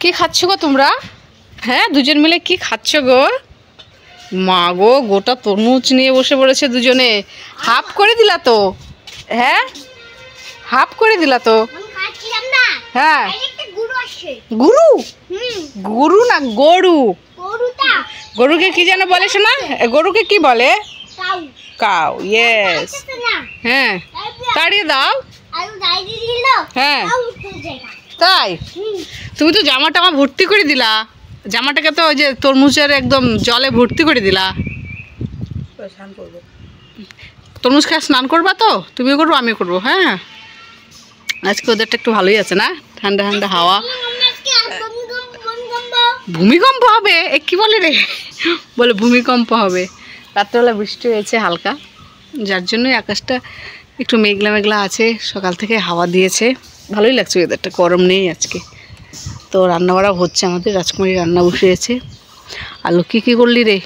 কি খাচ্ছ গো তোমরা? হ্যাঁ, দুজন মিলে কি খাচ্ছ গো? মা গো, গোটা তরমুজ নিয়ে বসে পড়েছে দুজনে। হাফ করে দিলা তো? হ্যাঁ, হাফ করে দিলা তো? হ্যাঁ, গুরু গুরু না গরু। গরুকে কি যেন বলে শোনা? গরুকে কি বলে? কাউ। ইয়েস। হ্যাঁ, তাড়িয়ে দাও। হ্যাঁ, তাই? তুমি তো জামা টামা ভর্তি করে দিলা। জামাটাকে তো ওই যে তরমুজের একদম জলে ভর্তি করে দিলা। তরমুজ খায় স্নান করবা তো? তুমিও করবো, আমিও করবো। হ্যাঁ, আজকে ওদেরটা একটু ভালোই আছে না, ঠান্ডা ঠান্ডা হাওয়া। ভূমিকম্প হবে? এ কি বলে রে? বলে ভূমিকম্প হবে। রাত্রেবেলা বৃষ্টি হয়েছে হালকা, যার জন্যই আকাশটা একটু মেঘলা মেঘলা আছে। সকাল থেকে হাওয়া দিয়েছে, ভালোই লাগছে ওয়েদারটা, গরম নেই আজকে। তো রান্না বাড়া হচ্ছে, আমাদের রাজকুমারী রান্না বসিয়েছে। আলু কী কী করলি রে?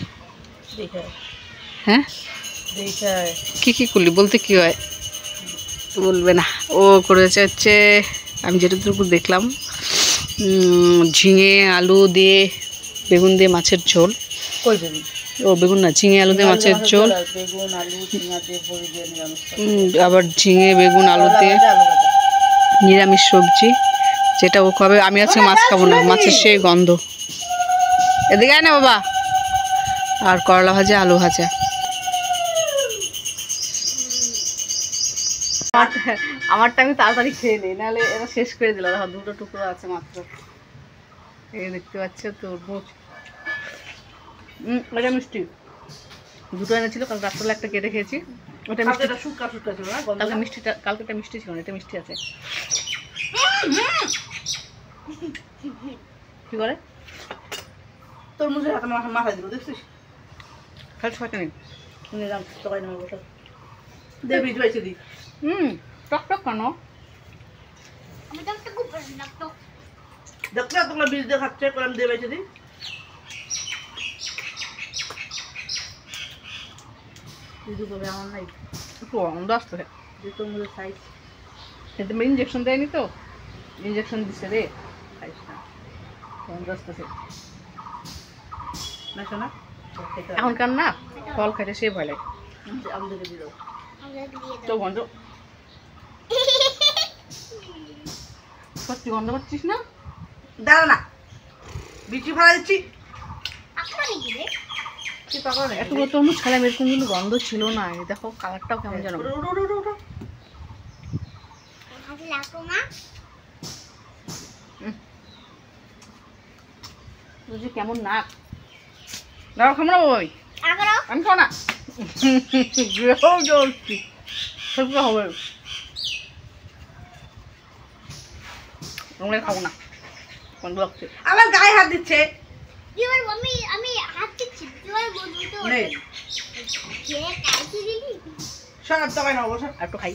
হ্যাঁ, কী কী করলি বলতে কি হয়? বলবে না। ও করেছে হচ্ছে, আমি যেটুকু দেখলাম, ঝিঙে আলু দিয়ে বেগুন দিয়ে মাছের ঝোল। ও বেগুন না, ঝিঙে আলু দিয়ে মাছের ঝোল, আবার ঝিঙে বেগুন আলু দিয়ে নিরামিষ সবজি, যেটা ও খাবে। আমি আজকে মাছ খাবো না, মাছের সেই গন্ধ। এদিকে আয় না বাবা। আর করলা ভাজা, আলু ভাজা। আমারটা আমি তাড়াতাড়ি খেয়ে নিই, নাহলে এরা শেষ করে দিল। দেখো দুটো টুকরো আছে মাত্র। এই দেখতে পাচ্ছ তরমুজ। ওটা মিষ্টি, দুটো এনেছিল। কাল রাত্রে একটা কেটে খেয়েছি। ওটা মিষ্টি, কালকে মিষ্টিটা, কালকেটা মিষ্টি ছিল না, এটা মিষ্টি আছে। কি করে তরমুজের হাতে মাথায় দিল দেখছিস? খালি ছয়টা নেই, তরকারি নেবো বসে দে, বীজ বাইছে দি। টক টক কেন? দেখলে তোমরা বীজ দিয়ে খাচ্ছে, করে আমি দিয়ে বাইছে দি। আমার নাই একটু অন্ধ আসতে হয়। তরমুজের সাইজ কিন্তু ইঞ্জেকশন দেয়নি তো, ইঞ্জেকশন দিচ্ছে রে, খাইস না, অন্ধ আসতেছে না শোনা। এখনকার না ফল খাইতে সে ভয় লাগে। আমাদেরকে দিয়ে দাও তো গন্ধ, সত্যি গন্ধ পাচ্ছিস না? দাঁড়া না, বিচি ফেলা দিচ্ছি। এতগুলো তরমুজ খেলাম, এরকম কিন্তু গন্ধ ছিল না। দেখো কালারটাও কেমন জানো, কেমন নাক। দাও খাবো না ওই, আমি খাবো না। হবে খাবো না, আমার গায়ে হাত দিচ্ছে। একটু খাই।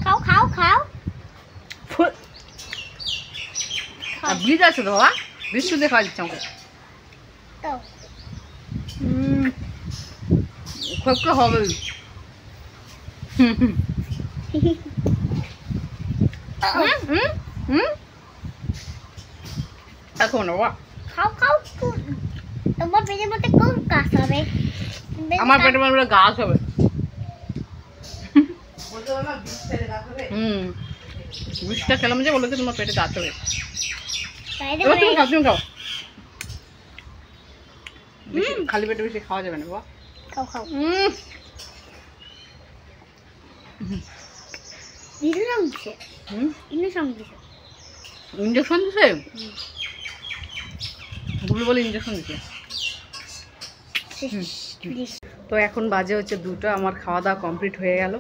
খাও খাও খাও। বীজ আছে তো বাবা, বীজ শুধু খাওয়া দিচ্ছে আমাকে। খোপটা হবে। এখন বাবা খাও খাও, তোমার পেটের মধ্যে কোন গাছ হবে? আমার পেটের মধ্যে গাছ হবে। বীজটা খেলাম যে বলেছে তোমার পেটে গাছ হবে। খাও, খালি পেটে বেশি খাওয়া যাবে না বাবা। খাও খাও। ইঞ্জেকশন দিছে, গুলো বলে ইঞ্জেকশন দিছে। তো এখন বাজে হচ্ছে 2টা, আমার খাওয়া দাওয়া কমপ্লিট হয়ে গেল।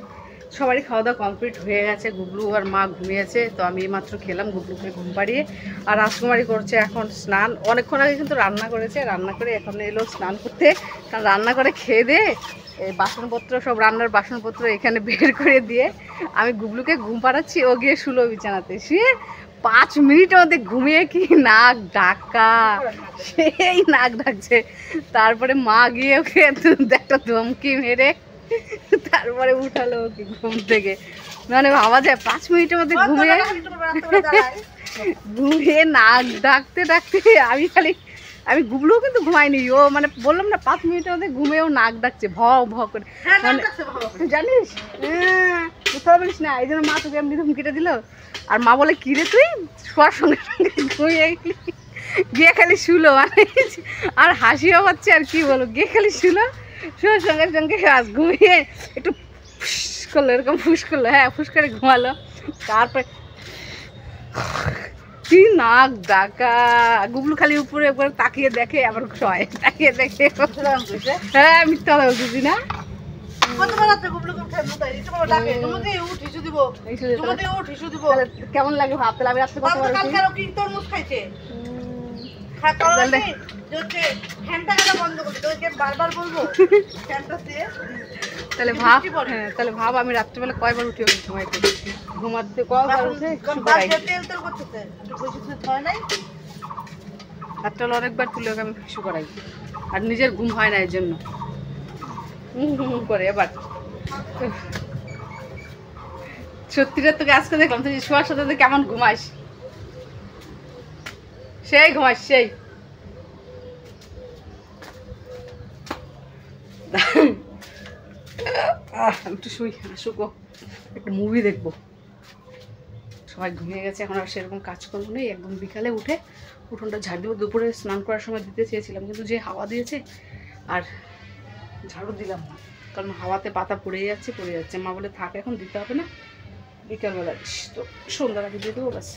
সবারই খাওয়া দাওয়া কমপ্লিট হয়ে গেছে, গুবলু আর মা ঘুমিয়েছে, তো আমি এইমাত্র খেলাম গুবলুকে ঘুম পাড়িয়ে। আর রাজকুমারী করছে এখন স্নান, অনেকক্ষণ আগে কিন্তু রান্না করেছে, রান্না করে এখন এলো স্নান করতে। কারণ রান্না করে খেয়ে দিয়ে এই বাসনপত্র সব রান্নার বাসনপত্র এখানে বের করে দিয়ে আমি গুবলুকে ঘুম পাড়াচ্ছি, ও গিয়ে শুলো বিছানাতে, শুয়ে 5 মিনিটের মধ্যে ঘুমিয়ে কি নাক ডাকা, সেই নাক ডাকছে। তারপরে মা গিয়ে ওকে একটা ধমকি মেরে তারপরে উঠালো ওকে ঘুম থেকে। মানে ভাবা যায় 5 মিনিটের মধ্যে ঘুমিয়ে নাক ডাকতে ডাকতে আমি গুবলুও কিন্তু ঘুমাইনি, ও মানে বললাম না 5 মিনিটের মধ্যে ঘুমিয়েও নাক ডাকছে ভ ভ করে, মানে জানিস বুঝতে পারিস না, এই জন্য মা তোকে এমনি ধমকিটা দিল। আর মা বলে কি রে তুই শোয়ার সঙ্গে সঙ্গে ঘুমিয়ে গিয়ে খালি শুলো, মানে আর হাসিও পাচ্ছে আর কি বলো, গিয়ে খালি শুলো, শোয়ার সঙ্গে সঙ্গে ঘুমিয়ে একটু ফুস করলো, এরকম ফুস করলো, হ্যাঁ ফুস করে ঘুমালো। তারপরে কি নাক ডাকা, গুবলু খালি উপরে একবার তাকিয়ে দেখে আবার শয়, তাকিয়ে দেখে। হ্যাঁ মিথ্যা কথা বলতেছি না। কেমন লাগে ভাব, তাহলে আমি রাত্রে কতবার খাইছে তাহলে ভাব, হ্যাঁ তাহলে ভাব আমি রাত্রিবেলা কয়বার উঠে ঘুমাইতে, ঘুমাতে কয়বার উঠে রাত্রিবেলা অনেকবার তুলে ওকে আমি শিশু করাই, আর নিজের ঘুম হয় না এর জন্য করে। এবার সত্যিটা তোকে আজকে দেখলাম তুই শোয়ার সাথে কেমন ঘুমাস, সেই ঘুমাস সেই। একটু শুই, আসুক একটু মুভি দেখবো। সবাই ঘুমিয়ে গেছে, এখন আর সেরকম কাজকর্ম নেই, একদম বিকালে উঠে উঠোনটা ঝাড় দেবো। দুপুরে স্নান করার সময় দিতে চেয়েছিলাম, কিন্তু যে হাওয়া দিয়েছে আর ঝাড়ু দিলাম না, কারণ হাওয়াতে পাতা পড়ে যাচ্ছে। মা বলে থাক এখন দিতে হবে না, বিকালবেলা দিস, তো সন্ধ্যার আগে দিয়ে দেবো ব্যাস।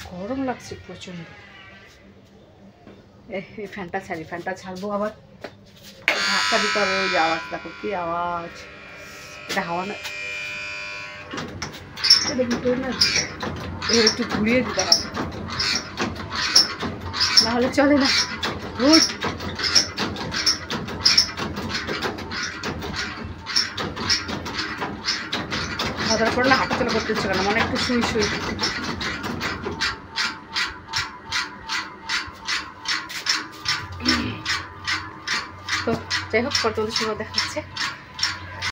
গরম লাগছে প্রচণ্ড। এই ফ্যানটা ছাড়ি, ফ্যানটা ছাড়বো আবার ধাক্কা দিতে হবে, ওই যে আওয়াজ দেখো কি আওয়াজ, এটা হাওয়া না, এটা ভিতরে না, এবার একটু ঘুরিয়ে দিতে হবে, নাহলে চলে না। খাওয়া করে না হাঁটাচলা করতে ইচ্ছে করে না, মানে একটু শুই শুই। তো যাই হোক, পরে তোমাদের সঙ্গে দেখা হচ্ছে।